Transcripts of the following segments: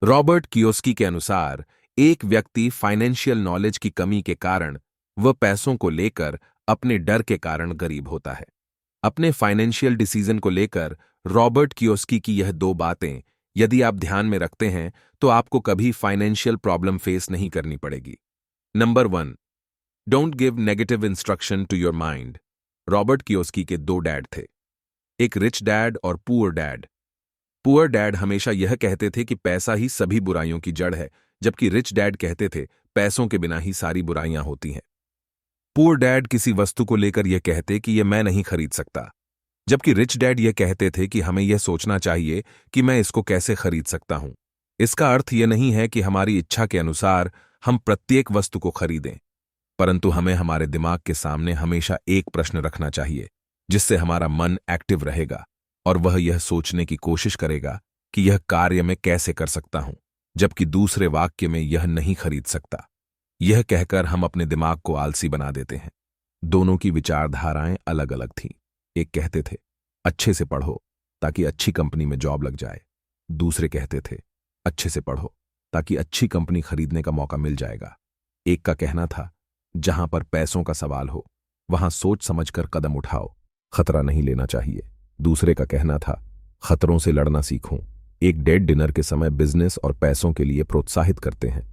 Robert Kiyosaki के अनुसार एक व्यक्ति फाइनेंशियल नॉलेज की कमी के कारण वह पैसों को लेकर अपने डर के कारण गरीब होता है। अपने फाइनेंशियल डिसीजन को लेकर रॉबर्ट कियोस्की की यह दो बातें यदि आप ध्यान में रखते हैं तो आपको कभी फाइनेंशियल प्रॉब्लम फेस नहीं करनी पड़ेगी। Number 1, don't give negative instruction to your mind. Robert Kiyosaki के दो डैड थे, एक रिच डैड और पुअर डैड। पुअर डैड हमेशा यह कहते थे कि पैसा ही सभी बुराइयों की जड़ है, जबकि रिच डैड कहते थे पैसों के बिना ही सारी बुराइयां होती हैं। पुअर डैड किसी वस्तु को लेकर यह कहते कि यह मैं नहीं खरीद सकता, जबकि रिच डैड यह कहते थे कि हमें यह सोचना चाहिए कि मैं इसको कैसे खरीद सकता हूं। इसका अर्थ यह नहीं है कि हमारी इच्छा के अनुसार हम प्रत्येक वस्तु को खरीदें, परंतु हमें हमारे दिमाग के सामने हमेशा एक प्रश्न रखना चाहिए जिससे हमारा मन एक्टिव रहेगा और वह यह सोचने की कोशिश करेगा कि यह कार्य मैं कैसे कर सकता हूं, जबकि दूसरे वाक्य में यह नहीं खरीद सकता। यह कहकर हम अपने दिमाग को आलसी बना देते हैं। दोनों की विचारधाराएं अलग अलग थीं। एक कहते थे अच्छे से पढ़ो ताकि अच्छी कंपनी में जॉब लग जाए, दूसरे कहते थे अच्छे से पढ़ो ताकि अच्छी कंपनी खरीदने का मौका मिल जाएगा। एक का कहना था जहां पर पैसों का सवाल हो वहां सोच समझकर कदम उठाओ, खतरा नहीं लेना चाहिए। दूसरे का कहना था खतरों से लड़ना सीखूं। एक डेट डिनर के समय बिजनेस और पैसों के लिए प्रोत्साहित करते हैं,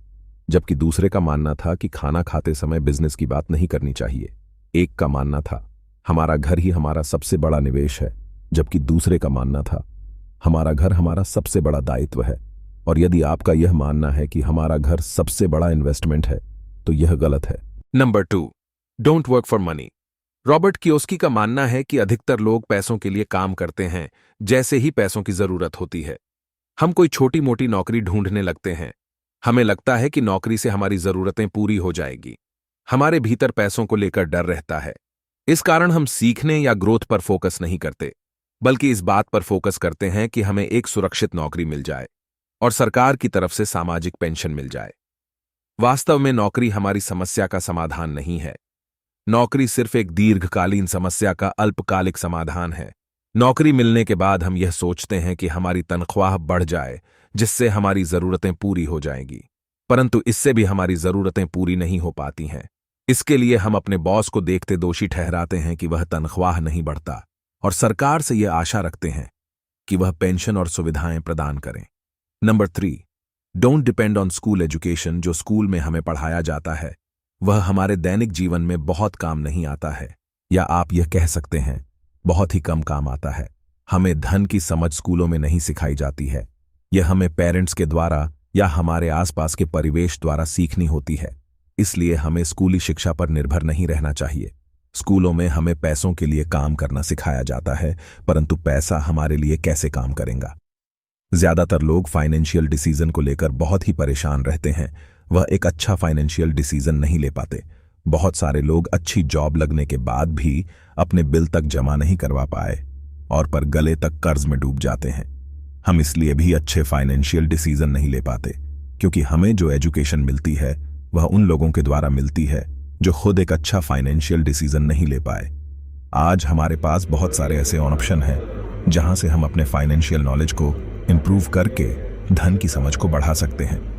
जबकि दूसरे का मानना था कि खाना खाते समय बिजनेस की बात नहीं करनी चाहिए। एक का मानना था हमारा घर ही हमारा सबसे बड़ा निवेश है, जबकि दूसरे का मानना था हमारा घर हमारा सबसे बड़ा दायित्व है। और यदि आपका यह मानना है कि हमारा घर सबसे बड़ा इन्वेस्टमेंट है तो यह गलत है। Number 2, don't work for money. Robert Kiyosaki का मानना है कि अधिकतर लोग पैसों के लिए काम करते हैं जैसे ही पैसों की जरूरत होती है। हम कोई छोटी मोटी नौकरी ढूंढने लगते हैं, हमें लगता है कि नौकरी से हमारी जरूरतें पूरी हो जाएगी। हमारे भीतर पैसों को लेकर डर रहता है, इस कारण हम सीखने या ग्रोथ पर फोकस नहीं करते, बल्कि इस बात पर फोकस करते हैं कि हमें एक सुरक्षित नौकरी मिल जाए और सरकार की तरफ से सामाजिक पेंशन मिल जाए। वास्तव में नौकरी हमारी समस्या का समाधान नहीं है। नौकरी सिर्फ एक दीर्घकालीन समस्या का अल्पकालिक समाधान है। नौकरी मिलने के बाद हम यह सोचते हैं कि हमारी तनख्वाह बढ़ जाए जिससे हमारी जरूरतें पूरी हो जाएंगी, परंतु इससे भी हमारी जरूरतें पूरी नहीं हो पाती हैं। इसके लिए हम अपने बॉस को देखते दोषी ठहराते हैं कि वह तनख्वाह नहीं बढ़ता और सरकार से यह आशा रखते हैं कि वह पेंशन और सुविधाएं प्रदान करें। Number 3, don't depend on school education. जो स्कूल में हमें पढ़ाया जाता है वह हमारे दैनिक जीवन में बहुत काम नहीं आता है, या आप यह कह सकते हैं बहुत ही कम काम आता है। हमें धन की समझ स्कूलों में नहीं सिखाई जाती है। यह हमें पेरेंट्स के द्वारा या हमारे आसपास के परिवेश द्वारा सीखनी होती है। इसलिए हमें स्कूली शिक्षा पर निर्भर नहीं रहना चाहिए। स्कूलों में हमें पैसों के लिए काम करना सिखाया जाता है, परंतु पैसा हमारे लिए कैसे काम करेगा। ज्यादातर लोग फाइनेंशियल डिसीजन को लेकर बहुत ही परेशान रहते हैं। वह एक अच्छा फाइनेंशियल डिसीजन नहीं ले पाते। बहुत सारे लोग अच्छी जॉब लगने के बाद भी अपने बिल तक जमा नहीं करवा पाए और पर गले तक कर्ज में डूब जाते हैं। हम इसलिए भी अच्छे फाइनेंशियल डिसीजन नहीं ले पाते क्योंकि हमें जो एजुकेशन मिलती है वह उन लोगों के द्वारा मिलती है जो खुद एक अच्छा फाइनेंशियल डिसीजन नहीं ले पाए। आज हमारे पास बहुत सारे ऐसे ऑप्शन हैं जहां से हम अपने फाइनेंशियल नॉलेज को इंप्रूव करके धन की समझ को बढ़ा सकते हैं।